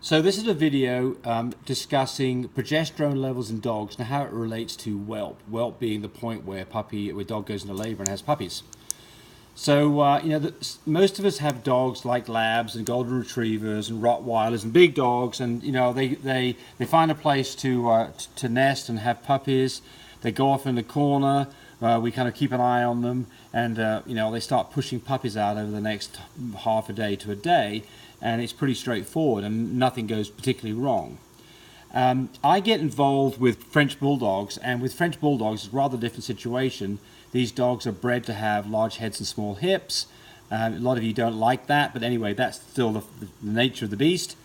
So this is a video discussing progesterone levels in dogs and how it relates to whelp. Whelp being the point where dog goes into labor and has puppies. So most of us have dogs like labs and golden retrievers and Rottweilers and big dogs, and they find a place to nest and have puppies. They go off in the corner. We kind of keep an eye on them, and they start pushing puppies out over the next half a day to a day. And it's pretty straightforward and nothing goes particularly wrong. I get involved with French Bulldogs, and with French Bulldogs it's a rather different situation. These dogs are bred to have large heads and small hips. A lot of you don't like that, but anyway, that's still the nature of the beast.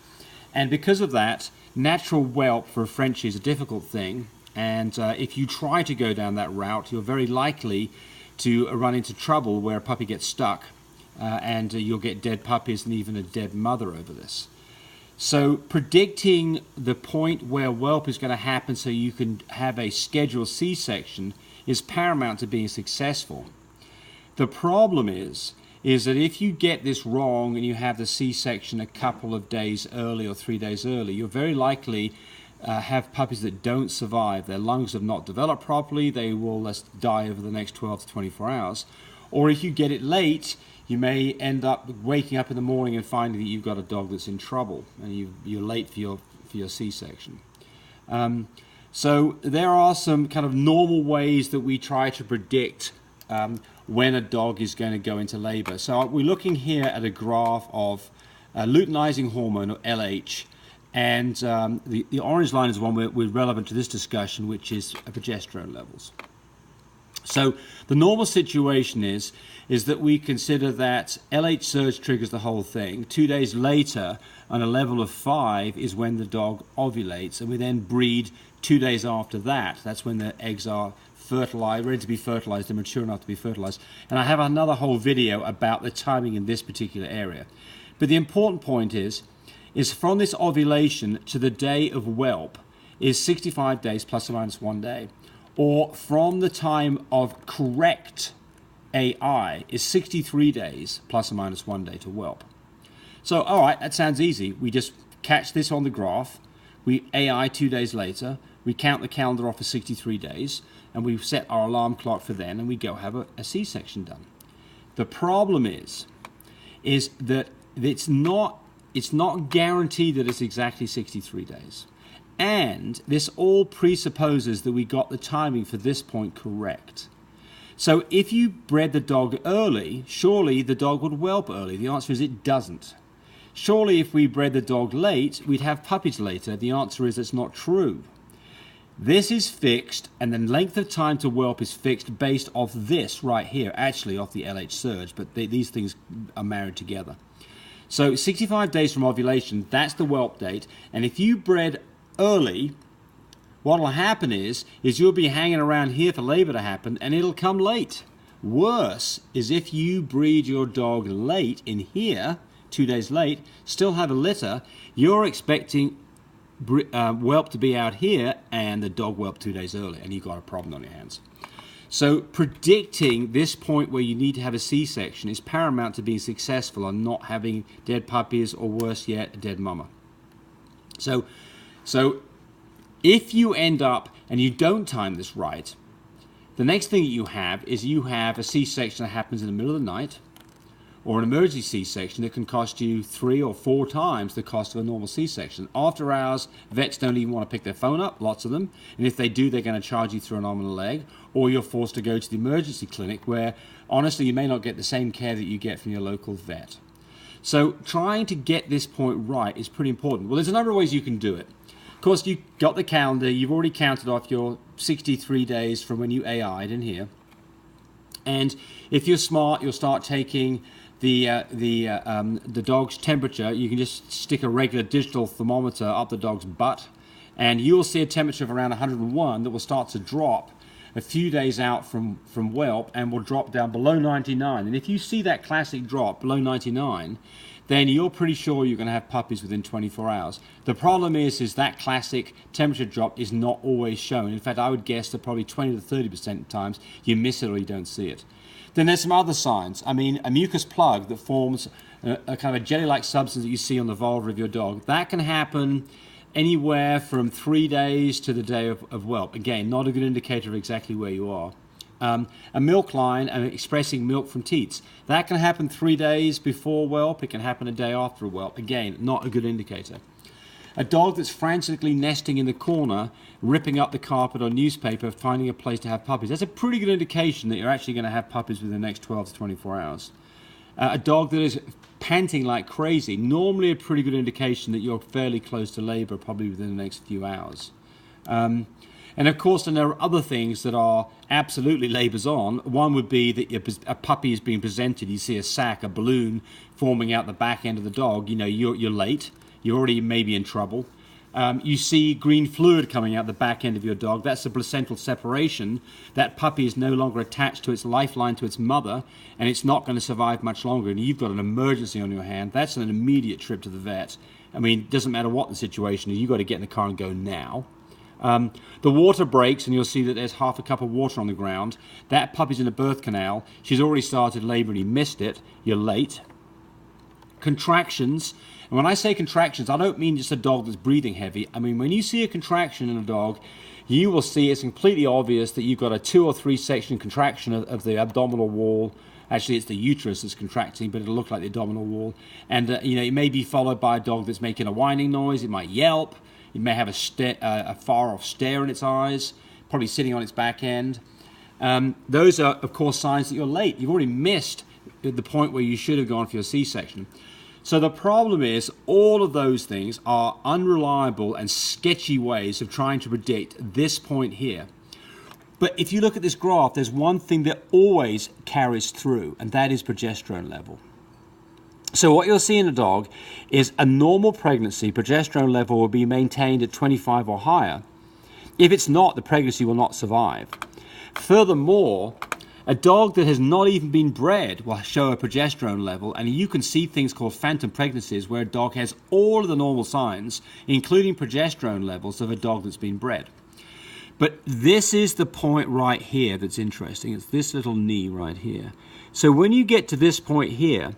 And because of that, natural whelp for a Frenchie is a difficult thing, and if you try to go down that route, you're very likely to run into trouble where a puppy gets stuck. And you'll get dead puppies and even a dead mother over this. So predicting the point where whelp is going to happen so you can have a scheduled C-section is paramount to being successful. The problem is that if you get this wrong and you have the C-section a couple of days early or 3 days early, you're very likely have puppies that don't survive. Their lungs have not developed properly. They will die over the next 12 to 24 hours. Or if you get it late, you may end up waking up in the morning and finding that you've got a dog that's in trouble and you're late for your C-section. So there are some kind of normal ways that we try to predict when a dog is going to go into labor. So we're looking here at a graph of luteinizing hormone, or LH, and the orange line is one we're relevant to this discussion, which is progesterone levels. So the normal situation is that we consider that LH surge triggers the whole thing. 2 days later, on a level of 5, is when the dog ovulates, and we then breed 2 days after that. That's when the eggs are fertilized, ready to be fertilized and mature enough to be fertilized. And I have another whole video about the timing in this particular area. But the important point is from this ovulation to the day of whelp is 65 days plus or minus 1 day. Or from the time of correct AI is 63 days plus or minus 1 day to whelp. So, all right, that sounds easy. We just catch this on the graph. We AI 2 days later. We count the calendar off for 63 days, and we set our alarm clock for then, and we go have a C-section done. The problem is that it's not guaranteed that it's exactly 63 days. And this all presupposes that we got the timing for this point correct. So if you bred the dog early, surely the dog would whelp early. The answer is it doesn't. Surely if we bred the dog late, we'd have puppies later. The answer is it's not true. This is fixed, and the length of time to whelp is fixed based off this right here, actually off the LH surge, but these things are married together. So 65 days from ovulation, that's the whelp date, and if you bred early, what will happen is you'll be hanging around here for labor to happen, and it'll come late. Worse is if you breed your dog late in here, 2 days late, still have a litter, you're expecting whelp to be out here, and the dog whelped 2 days early, and you've got a problem on your hands. So predicting this point where you need to have a C-section is paramount to being successful on not having dead puppies, or worse yet, a dead mama. So if you end up and you don't time this right, the next thing you have a C-section that happens in the middle of the night, or an emergency C-section that can cost you 3 or 4 times the cost of a normal C-section. After hours, vets don't even want to pick their phone up, lots of them, and if they do, they're going to charge you through an arm and a leg, or you're forced to go to the emergency clinic where, honestly, you may not get the same care that you get from your local vet. So trying to get this point right is pretty important. Well, there's a number of ways you can do it. Of course, you've got the calendar. You've already counted off your 63 days from when you AI'd in here. And if you're smart, you'll start taking the dog's temperature. You can just stick a regular digital thermometer up the dog's butt, and you'll see a temperature of around 101 that will start to drop a few days out from whelp and will drop down below 99. And if you see that classic drop below 99, then you're pretty sure you're going to have puppies within 24 hours. The problem is that classic temperature drop is not always shown. In fact, I would guess that probably 20 to 30% of times you miss it or you don't see it. Then there's some other signs. I mean, a mucus plug that forms a kind of a jelly-like substance that you see on the vulva of your dog. That can happen anywhere from 3 days to the day of whelp. Again, not a good indicator of exactly where you are. A milk line expressing milk from teats. That can happen 3 days before whelp. It can happen a day after a whelp. Again, not a good indicator. A dog that's frantically nesting in the corner, ripping up the carpet or newspaper, finding a place to have puppies. That's a pretty good indication that you're actually going to have puppies within the next 12 to 24 hours. A dog that is panting like crazy, normally a pretty good indication that you're fairly close to labor, probably within the next few hours. And of course, then there are other things that are absolutely labor's on. One would be that a puppy is being presented. You see a sac, a balloon forming out the back end of the dog. You know, you're late. You're already maybe in trouble. You see green fluid coming out the back end of your dog. That's the placental separation. That puppy is no longer attached to its lifeline, to its mother, and it's not going to survive much longer. And you've got an emergency on your hand. That's an immediate trip to the vet. I mean, it doesn't matter what the situation is. You've got to get in the car and go now. The water breaks, and you'll see that there's half a cup of water on the ground. That puppy's in the birth canal. She's already started labor and you missed it. You're late. Contractions. And when I say contractions, I don't mean just a dog that's breathing heavy. I mean, when you see a contraction in a dog, you will see it's completely obvious that you've got a 2 or 3 section contraction of the abdominal wall. Actually, it's the uterus that's contracting, but it'll look like the abdominal wall. And, you know, it may be followed by a dog that's making a whining noise. It might yelp. It may have a far-off stare in its eyes, probably sitting on its back end. Those are, of course, signs that you're late. You've already missed the point where you should have gone for your C-section. So the problem is all of those things are unreliable and sketchy ways of trying to predict this point here. But if you look at this graph, there's one thing that always carries through, and that is progesterone level. So what you'll see in a dog is a normal pregnancy, progesterone level will be maintained at 25 or higher. If it's not, the pregnancy will not survive. Furthermore, a dog that has not even been bred will show a progesterone level, and you can see things called phantom pregnancies where a dog has all of the normal signs, including progesterone levels of a dog that's been bred. But this is the point right here that's interesting. It's this little knee right here. So when you get to this point here,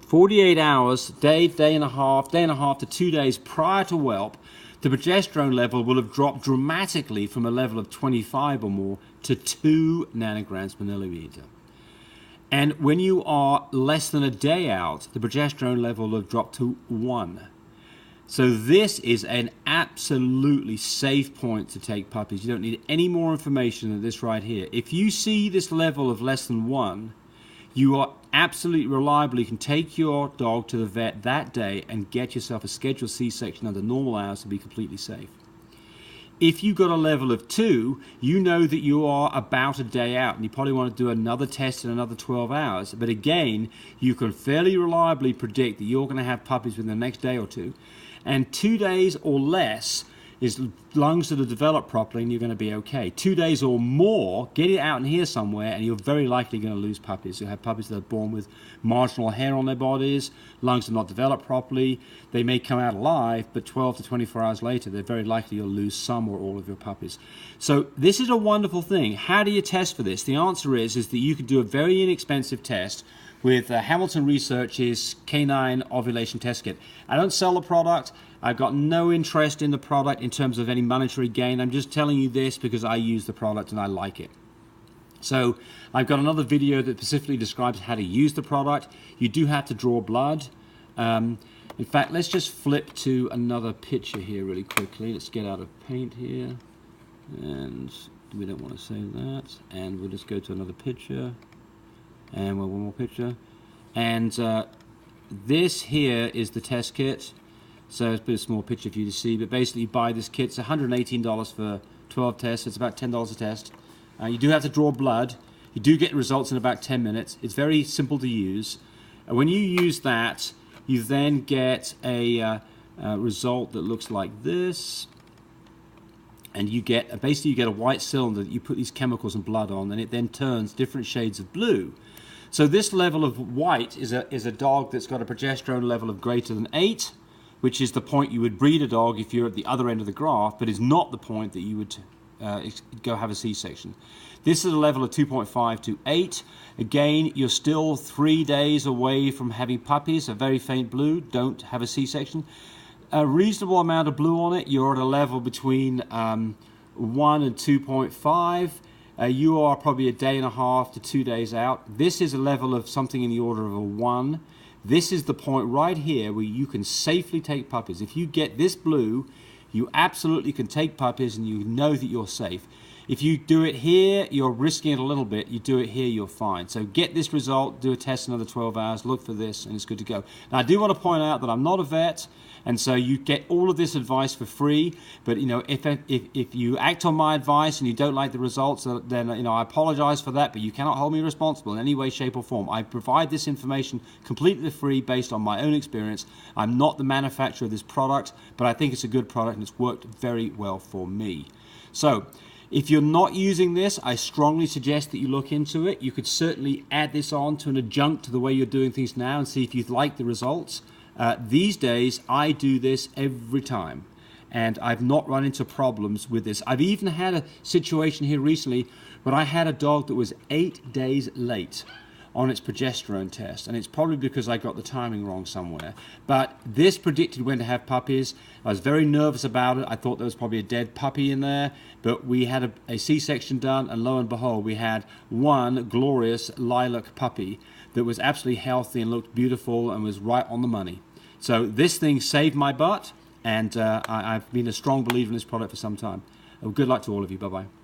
48 hours, day and a half to 2 days prior to whelp, the progesterone level will have dropped dramatically from a level of 25 or more to 2 nanograms per milliliter. And when you are less than a day out, the progesterone level will have dropped to 1. So this is an absolutely safe point to take puppies. You don't need any more information than this right here. If you see this level of less than 1, you are absolutely reliably can take your dog to the vet that day and get yourself a scheduled C-section under normal hours to be completely safe. If you've got a level of 2, you know that you are about a day out and you probably want to do another test in another 12 hours. But again, you can fairly reliably predict that you're going to have puppies within the next day or 2. And 2 days or less is lungs that are developed properly and you're going to be okay. 2 days or more, get it out in here somewhere and you're very likely going to lose puppies. You'll have puppies that are born with marginal hair on their bodies, lungs are not developed properly, they may come out alive, but 12 to 24 hours later, they're very likely you'll lose some or all of your puppies. So this is a wonderful thing. How do you test for this? The answer is that you could do a very inexpensive test with Hamilton Research's Canine Ovulation Test Kit. I don't sell the product. I've got no interest in the product in terms of any monetary gain. I'm just telling you this because I use the product and I like it. So I've got another video that specifically describes how to use the product. You do have to draw blood. In fact, let's just flip to another picture here really quickly. Let's get out of paint here. And we don't want to save that. And we'll just go to another picture. And one more picture. And this here is the test kit. So it's a bit of a small picture for you to see, but basically you buy this kit. It's $118 for 12 tests. It's about $10 a test. You do have to draw blood. You do get results in about 10 minutes. It's very simple to use. When you use that, you then get a result that looks like this. And you get, basically you get a white cylinder that you put these chemicals and blood on, and it then turns different shades of blue. So this level of white is a dog that's got a progesterone level of greater than 8, which is the point you would breed a dog if you're at the other end of the graph, but is not the point that you would go have a C-section. This is a level of 2.5 to 8. Again, you're still 3 days away from having puppies, a very faint blue. Don't have a C-section. A reasonable amount of blue on it. You're at a level between 1 and 2.5. You are probably a day and a half to 2 days out. This is a level of something in the order of a 1. This is the point right here where you can safely take puppies. If you get this blue, you absolutely can take puppies and you know that you're safe. If you do it here, you're risking it a little bit. You do it here, you're fine. So get this result, do a test another 12 hours, look for this, and it's good to go. Now, I do want to point out that I'm not a vet, and so you get all of this advice for free. But, you know, if you act on my advice and you don't like the results, then, you know, I apologize for that, but you cannot hold me responsible in any way, shape, or form. I provide this information completely free based on my own experience. I'm not the manufacturer of this product, but I think it's a good product and it's worked very well for me. So, if you're not using this, I strongly suggest that you look into it. You could certainly add this on to an adjunct to the way you're doing things now and see if you like the results. These days, I do this every time, and I've not run into problems with this. I've even had a situation here recently when I had a dog that was 8 days late on its progesterone test, and it's probably because I got the timing wrong somewhere. But this predicted when to have puppies. I was very nervous about it. I thought there was probably a dead puppy in there, but we had a C-section done, and lo and behold, we had one glorious lilac puppy that was absolutely healthy and looked beautiful and was right on the money. So this thing saved my butt, and I've been a strong believer in this product for some time. Well, good luck to all of you. Bye-bye.